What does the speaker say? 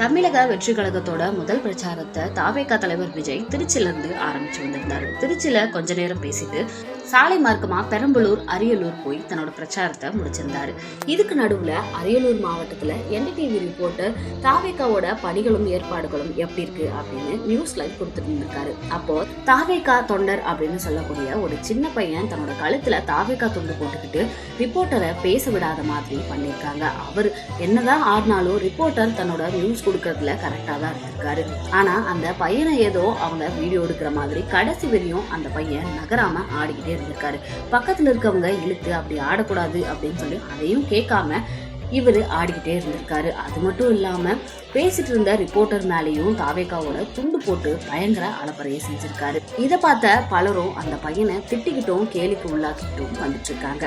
தமிழக வெற்றி கழகத்தோட முதல் பிரச்சாரத்தை தாவேகா தலைவர் விஜய் திருச்சியில இருந்து ஆரம்பிச்சு வந்திருந்தாரு. திருச்சியில கொஞ்ச நேரம் பேசிட்டு சாலை மார்க்கமா பெரம்பலூர், அரியலூர் போய் தன்னோட பிரச்சாரத்தை முடிச்சிருந்தாரு. இதுக்கு நடுவுல அரியலூர் மாவட்டத்துல என்டிடிவி ரிப்போர்ட்டர் தாவேகாவோட பணிகளும் ஏற்பாடுகளும் எப்படி இருக்கு அப்படின்னு நியூஸ் லைவ் கொடுத்துட்டு இருந்திருக்காரு. அப்போ தாவேகா தொண்டர் அப்படின்னு சொல்லக்கூடிய ஒரு சின்ன பையன் தன்னோட கழுத்துல தாவேகா துண்டு போட்டுக்கிட்டு ரிப்போர்ட்டரை பேச விடாத மாதிரி பண்ணிருக்காங்க. அவர் என்னதான் ஆடினாலும் ரிப்போர்ட்டர் தன்னோட நியூஸ் கொடுக்கறதுல கரெக்டா தான் இருந்திருக்காரு. ஆனா அந்த பையனை ஏதோ அவங்க வீடியோ எடுக்கிற மாதிரி கடைசி வரையும் அந்த பையன் நகராம ஆடிக்கிட்டே இருந்திருக்காரு. பக்கத்துல இருக்கவங்க இழுத்து அப்படி ஆடக்கூடாது அப்படின்னு சொல்லி அதையும் கேட்காம இவரு ஆடிக்கிட்டே இருந்திருக்காரு. அது மட்டும் இல்லாம பேசிட்டு இருந்த ரிப்போர்ட்டர் மேலேயும் தாவேகாவோட துண்டு போட்டு பயங்கர அலப்பறையை செஞ்சிருக்காரு. இதை பார்த்த பலரும் அந்த பையனை திட்டிக்கிட்டும் கேலிக்கு உள்ளாக்கிட்டும் வந்துட்டு இருக்காங்க.